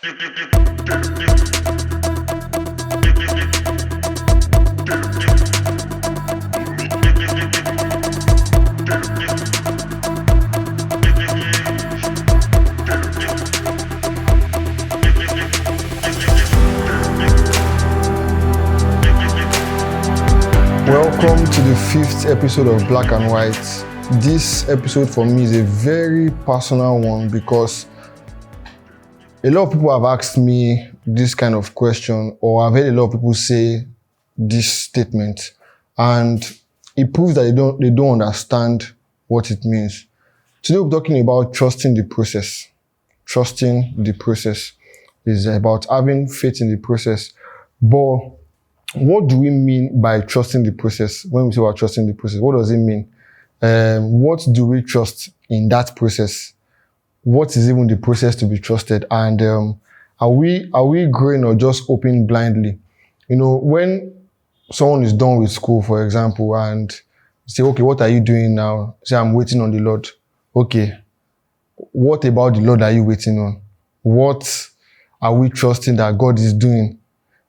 Welcome to the 5th episode of Black and White. This episode for me is a very personal one because a lot of people have asked me this kind of question, or I've heard a lot of people say this statement, and it proves that they don't understand what it means. Today we're talking about trusting the process. Trusting the process is about having faith in the process. But what do we mean by trusting the process? When we say about trusting the process, what does it mean? What do we trust in that process? What is even the process to be trusted? And are we growing or just open blindly? You know, when someone is done with school, for example, and say, okay, what are you doing now? Say, I'm waiting on the Lord. Okay, what about the Lord are you waiting on? What are we trusting that God is doing?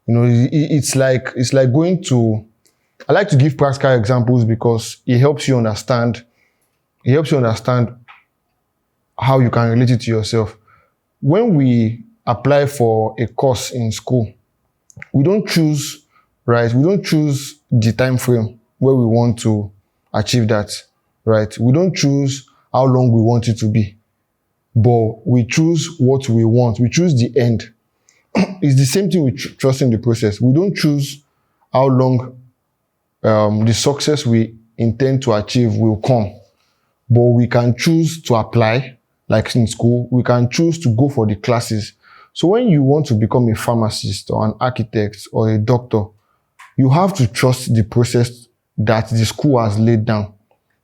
You know, it's like going to, I like to give practical examples because it helps you understand how you can relate it to yourself. When we apply for a course in school, we don't choose the time frame where we want to achieve that, right? We don't choose how long we want it to be, but we choose what we want. We choose the end. It's the same thing with trusting the process. We don't choose how long the success we intend to achieve will come, but we can choose to apply, like in school. We can choose to go for the classes. So when you want to become a pharmacist or an architect or a doctor, you have to trust the process that the school has laid down,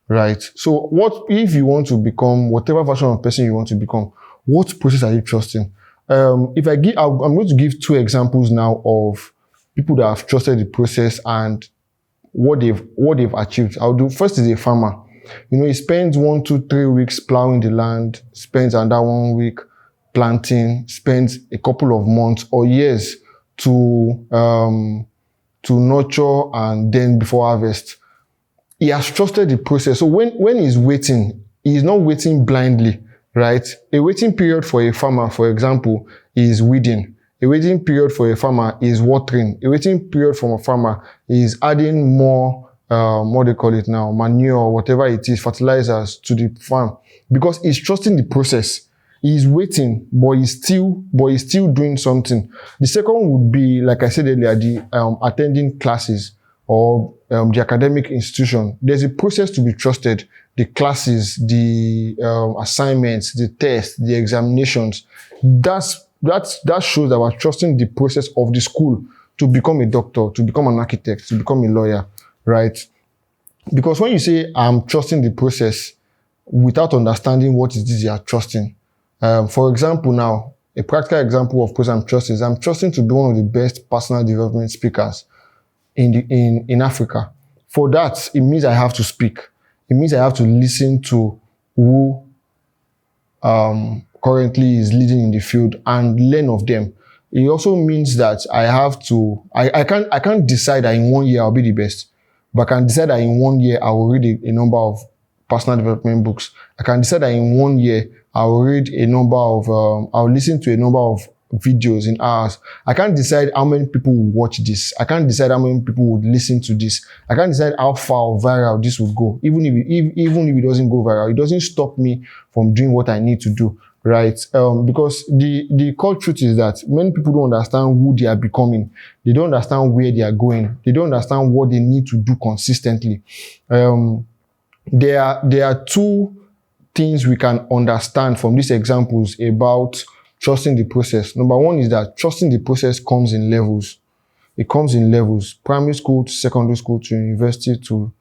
right? So what if you want to become whatever version of person you want to become? What process are you trusting? I'm going to give 2 examples now of people that have trusted the process and what they've achieved. I'll do first is a farmer. You know, he spends 1, 2, 3 weeks plowing the land, spends another 1 week planting, spends a couple of months or years to nurture and then before harvest. He has trusted the process. So when he's waiting, he's not waiting blindly. Right? A waiting period for a farmer, for example, is weeding. A waiting period for a farmer is watering. A waiting period for a farmer is adding more, what they call it now, manure or whatever it is, fertilizers to the farm. Because he's trusting the process. He's waiting, but he's still doing something. The second would be, like I said earlier, the attending classes or the academic institution. There's a process to be trusted. The classes, the assignments, the tests, the examinations. That shows that we're trusting the process of the school to become a doctor, to become an architect, to become a lawyer, right? Because when you say I'm trusting the process without understanding what it is you are trusting, for example, now a practical example of course I'm trusting to be one of the best personal development speakers in Africa. For that, it means I have to speak. It means I have to listen to who currently is leading in the field and learn of them. It also means that I can't decide that in 1 year I'll be the best, but I can decide that in 1 year I will read a number of personal development books. I can decide that in 1 year I will read I'll listen to a number of videos in hours. I can't decide how many people will watch this. I can't decide how many people would listen to this. I can't decide how far or viral this would go. Even if it doesn't go viral, it doesn't stop me from doing what I need to do, right? Because the cold truth is that many people don't understand who they are becoming. They don't understand where they are going. They don't understand what they need to do consistently. There are 2 things we can understand from these examples about trusting the process. Number 1 is that trusting the process comes in levels. It comes in levels. Primary school to secondary school to university to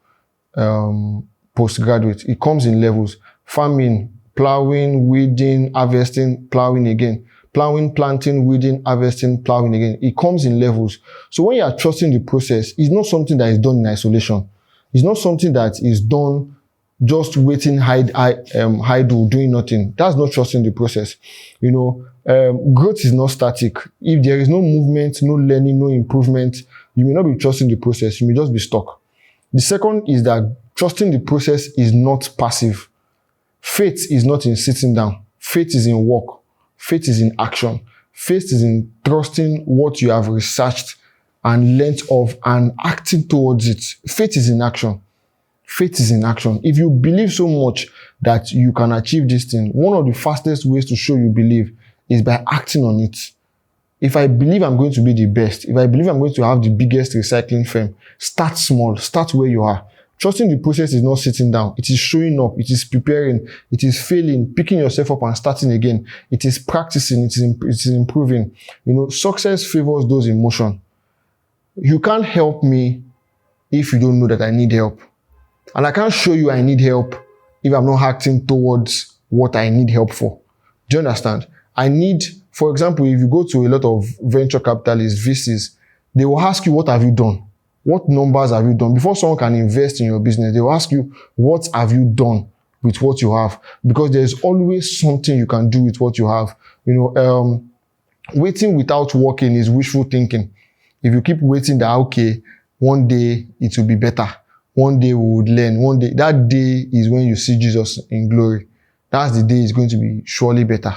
postgraduate. It comes in levels. Farming, plowing, weeding, harvesting, plowing again. Plowing, planting, weeding, harvesting, plowing again. It comes in levels. So when you are trusting the process, it's not something that is done in isolation. It's not something that is done just waiting, idle, doing nothing. That's not trusting the process. Growth is not static. If there is no movement, no learning, no improvement, you may not be trusting the process. You may just be stuck. The second is that trusting the process is not passive. Faith is not in sitting down. Faith is in work. Faith is in action. Faith is in trusting what you have researched and learnt of and acting towards it. Faith is in action. Faith is in action. If you believe so much that you can achieve this thing, one of the fastest ways to show you believe is by acting on it. If I believe I'm going to be the best, if I believe I'm going to have the biggest recycling firm, start small, start where you are. Trusting the process is not sitting down. It is showing up. It is preparing. It is failing, picking yourself up and starting again. It is practicing. It is improving. Success favors those in motion. You can't help me if you don't know that I need help. And I can't show you I need help if I'm not acting towards what I need help for. Do you understand? For example, if you go to a lot of venture capitalists, VCs, they will ask you, what have you done? What numbers have you done? Before someone can invest in your business, they will ask you, what have you done with what you have? Because there's always something you can do with what you have. Waiting without working is wishful thinking. If you keep waiting that, okay, one day it will be better. One day we would learn. One day, that day is when you see Jesus in glory. That's the day it's going to be surely better.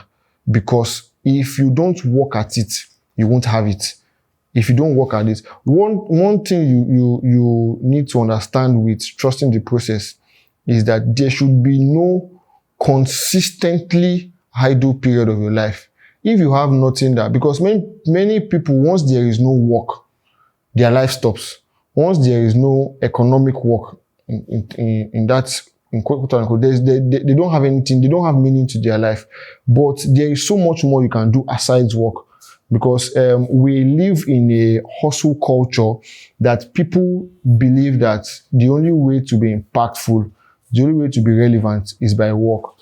Because if you don't work at it, you won't have it. If you don't work at it, one thing you need to understand with trusting the process is that there should be no consistently idle period of your life. If you have nothing because many people, once there is no work, their life stops. Once there is no economic work in quote unquote, they don't have anything, they don't have meaning to their life. But there is so much more you can do aside work. Because we live in a hustle culture that people believe that the only way to be impactful, the only way to be relevant is by work.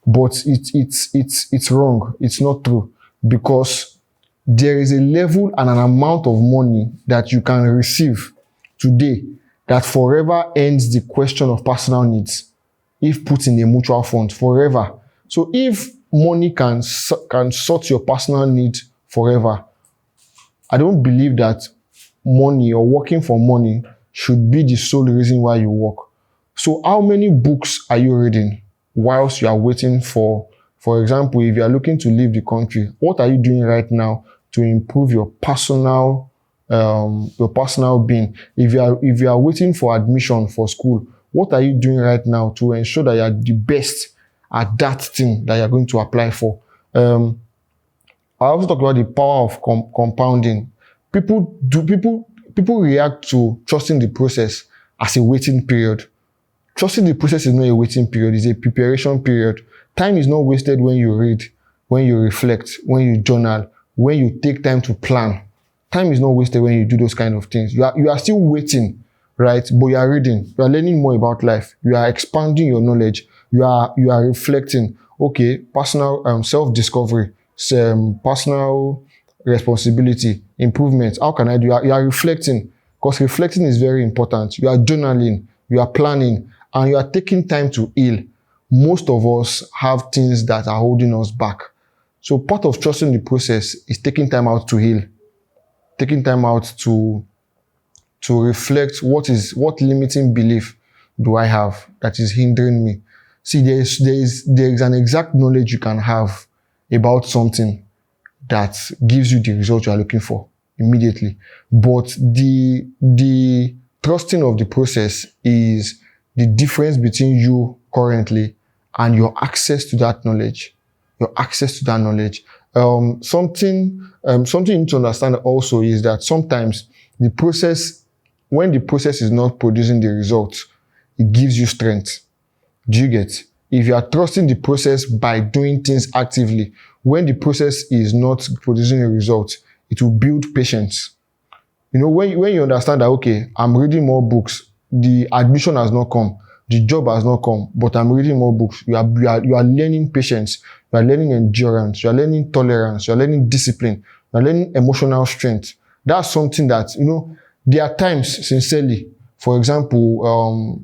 But it's wrong. It's not true. Because there is a level and an amount of money that you can receive today that forever ends the question of personal needs if put in a mutual fund forever. So if money can sort your personal needs forever, I don't believe that money or working for money should be the sole reason why you work. So how many books are you reading whilst you are waiting for example, if you are looking to leave the country, what are you doing right now to improve your personal being? If you are waiting for admission for school, what are you doing right now to ensure that you are the best at that thing that you are going to apply for? I also talk about the power of compounding. People react to trusting the process as a waiting period. Trusting the process is not a waiting period, it's a preparation period. Time is not wasted when you read, when you reflect, when you journal, when you take time to plan. Time is not wasted when you do those kind of things. You are still waiting, right? But you are reading, you are learning more about life, you are expanding your knowledge, you are reflecting. Okay, personal self-discovery, personal responsibility, improvement. How can I do? You are reflecting, because reflecting is very important. You are journaling, you are planning, and you are taking time to heal. Most of us have things that are holding us back. So part of trusting the process is taking time out to heal, taking time out to reflect what limiting belief do I have that is hindering me. See, there is an exact knowledge you can have about something that gives you the result you are looking for immediately. But the trusting of the process is the difference between you currently and your access to that knowledge. Your access to that knowledge. Something you need to understand also is that sometimes when the process is not producing the results, it gives you strength. Do you get? If you are trusting the process by doing things actively, when the process is not producing a result, it will build patience. When you understand that, okay, I'm reading more books, the admission has not come, the job has not come, but I'm reading more books. You are learning patience, you are learning endurance, you are learning tolerance, you are learning discipline, you are learning emotional strength. That's something that, there are times, sincerely, for example,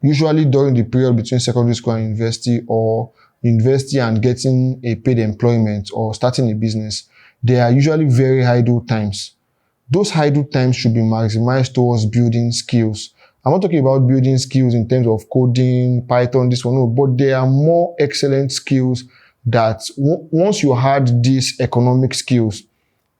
usually during the period between secondary school and university, or university and getting a paid employment or starting a business, they are usually very idle times. Those idle times should be maximized towards building skills. I'm not talking about building skills in terms of coding, Python, this one, no, but there are more excellent skills that once you had these economic skills,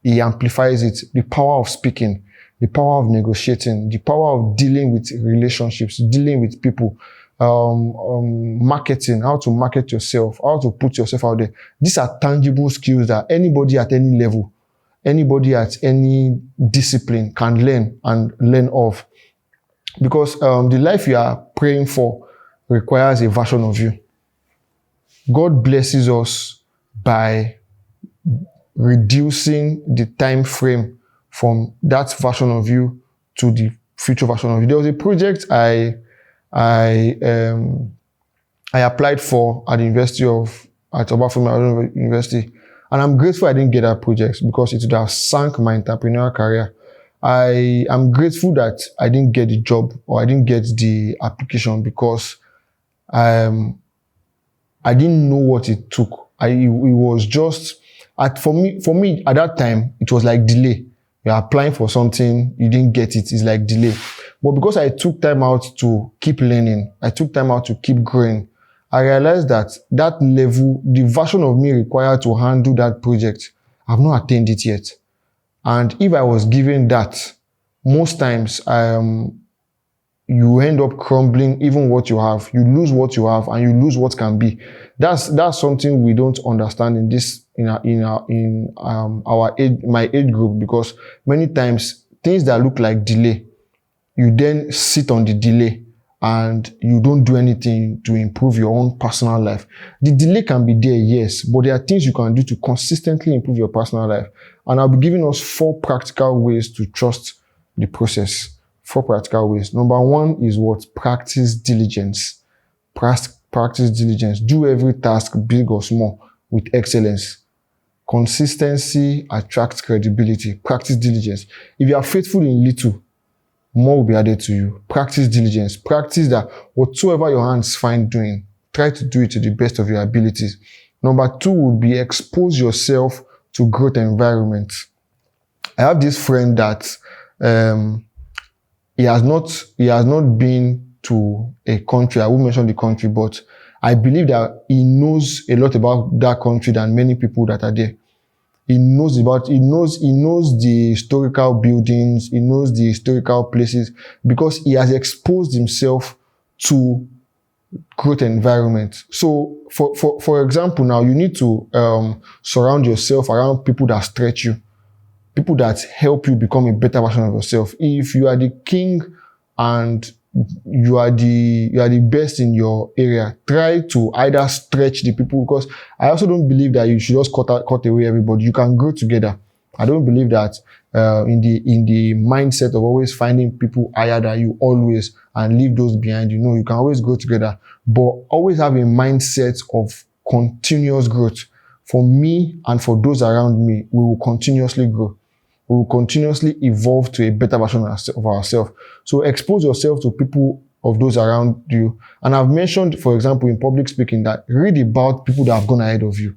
it amplifies it. The power of speaking, the power of negotiating, the power of dealing with relationships, dealing with people, marketing, how to market yourself, how to put yourself out there. These are tangible skills that anybody at any level, anybody at any discipline can learn and learn of. Because the life you are praying for requires a version of you. God blesses us by reducing the time frame from that version of you to the future version of you. There was a project I applied for at the at Obafemi University, and I'm grateful I didn't get that project because it would have sank my entrepreneurial career. I am grateful that I didn't get the job or I didn't get the application because I didn't know what it took. It was just for me at that time it was like delay. You're applying for something, you didn't get it. It's like delay. But because I took time out to keep learning, I took time out to keep growing, I realized that level, the version of me required to handle that project, I've not attained it yet. And if I was given that, most times you end up crumbling even what you have. You lose what you have and you lose what can be. That's something we don't understand in my age group, because many times things that look like delay, you then sit on the delay and you don't do anything to improve your own personal life. The delay can be there, yes, but there are things you can do to consistently improve your personal life. And I'll be giving us 4 practical ways to trust the process. 4 practical ways. Number 1 is what? Practice diligence. Practice diligence. Do every task, big or small, with excellence. Consistency attracts credibility. Practice diligence. If you are faithful in little, more will be added to you. Practice diligence. Practice that whatsoever your hands find doing, try to do it to the best of your abilities. Number 2 would be expose yourself to growth environments. I have this friend that he has not been to a country. I won't mention the country, but I believe that he knows a lot about that country than many people that are there. He knows the historical buildings, he knows the historical places, because he has exposed himself to growth environment. So for example, now you need to surround yourself around people that stretch you, people that help you become a better version of yourself. If you are the king and you are the best in your area, try to either stretch the people, because I also don't believe that you should just cut away everybody. You can grow together. I don't believe that in the mindset of always finding people higher than you always and leave those behind. You know, you can always grow together, but always have a mindset of continuous growth. For me and for those around me, we will continuously grow. We will continuously evolve to a better version of ourselves. So expose yourself to people of those around you. And I've mentioned, for example, in public speaking, that read about people that have gone ahead of you.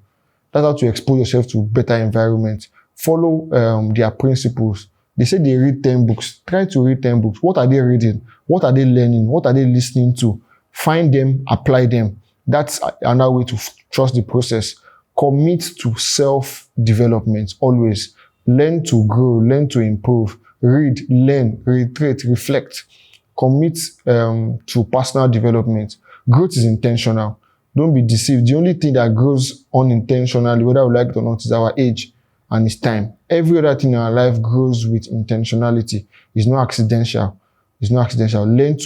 That's how to expose yourself to better environments. Follow their principles. They say they read 10 books. Try to read 10 books. What are they reading? What are they learning? What are they listening to? Find them, apply them. That's another way to trust the process. Commit to self-development always. Learn to grow, learn to improve, read, learn, reiterate, reflect. Commit to personal development. Growth is intentional. Don't be deceived. The only thing that grows unintentionally, whether we like it or not, is our age and it's time. Every other thing in our life grows with intentionality. It's not accidental. It's not accidental. Learn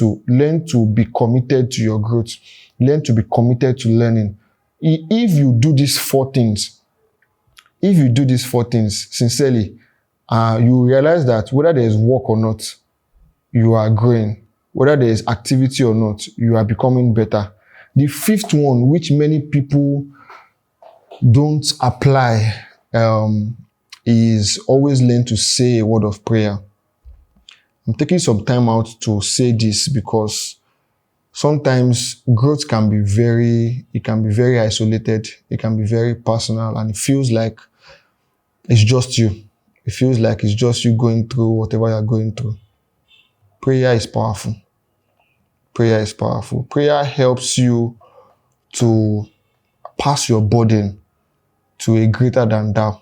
to be committed to your growth. Learn to be committed to learning. If you do these 4 things, sincerely, you realize that whether there is work or not, you are growing. Whether there is activity or not, you are becoming better. The 5th one, which many people don't apply, is always learn to say a word of prayer. I'm taking some time out to say this because Sometimes growth can be very isolated. It can be very personal, and it feels like it's just you. It feels like it's just you going through whatever you're going through. Prayer is powerful. Prayer is powerful. Prayer helps you to pass your burden to a greater than thou.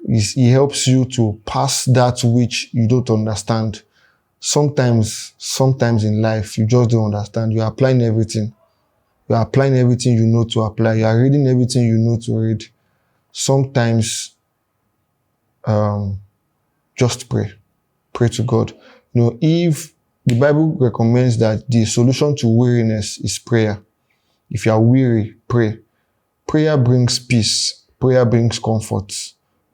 It helps you to pass that which you don't understand. Sometimes in life, you just don't understand. You are applying everything. You are applying everything you know to apply. You are reading everything you know to read. Sometimes, just pray. Pray to God. If the Bible recommends that the solution to weariness is prayer. If you are weary, pray. Prayer brings peace. Prayer brings comfort.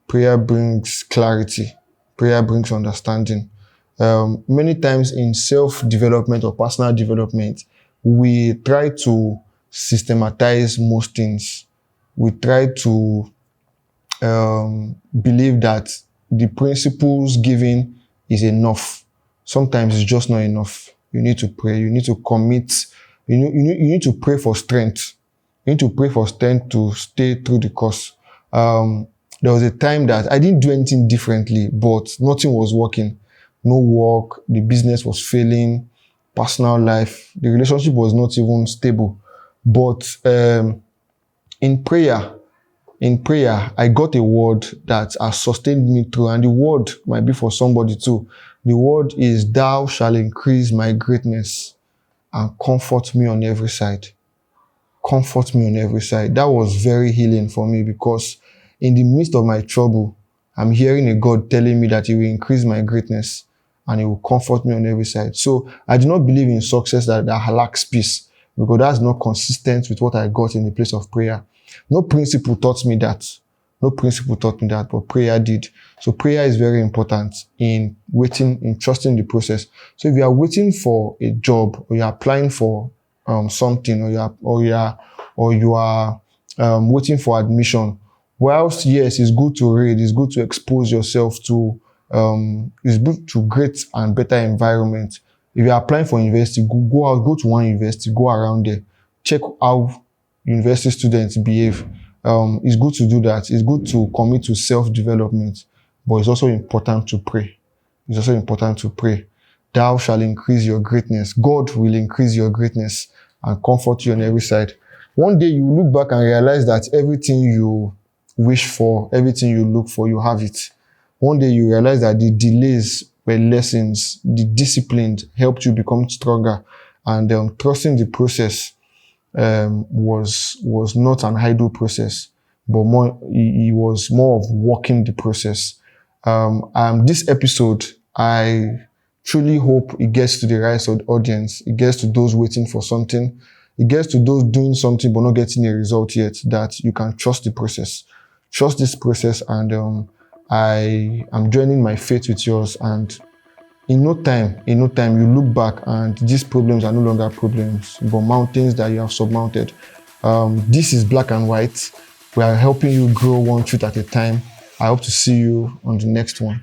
Prayer brings clarity. Prayer brings understanding. Many times in self-development or personal development, we try to systematize most things. We try to believe that the principles given is enough. Sometimes it's just not enough. You need to pray. You need to commit. You need to pray for strength. You need to pray for strength to stay through the course. There was a time that I didn't do anything differently, but nothing was working. No work, the business was failing, personal life, the relationship was not even stable. But in prayer, I got a word that has sustained me through, and the word might be for somebody too. The word is, "Thou shalt increase my greatness and comfort me on every side." Comfort me on every side. That was very healing for me, because in the midst of my trouble, I'm hearing a God telling me that He will increase my greatness and He will comfort me on every side. So I do not believe in success that lacks peace, because that's not consistent with what I got in the place of prayer. No principle taught me that. But prayer did. So prayer is very important in waiting, in trusting the process. So if you are waiting for a job, or you are applying for something, or you are waiting for admission, whilst yes, it's good to read, it's good to expose yourself to it's good to great and better environment. If you are applying for university, go to one university, go around there, check how university students behave. It's good to do that. It's good to commit to self-development, but it's also important to pray. Thou shalt increase your greatness. God will increase your greatness and comfort you on every side. One day you look back and realize that everything you wish for, everything you look for, you have it. One day you realize that the delays were lessons, the discipline helped you become stronger, and trusting the process was not an idle process, but it was more of walking the process. This episode, I truly hope it gets to the right audience. It gets to those waiting for something. It gets to those doing something but not getting a result yet, that you can trust the process. Trust this process, and I am joining my faith with yours, and in no time, you look back and these problems are no longer problems, but mountains that you have surmounted. This is Black and White. We are helping you grow one truth at a time. I hope to see you on the next one.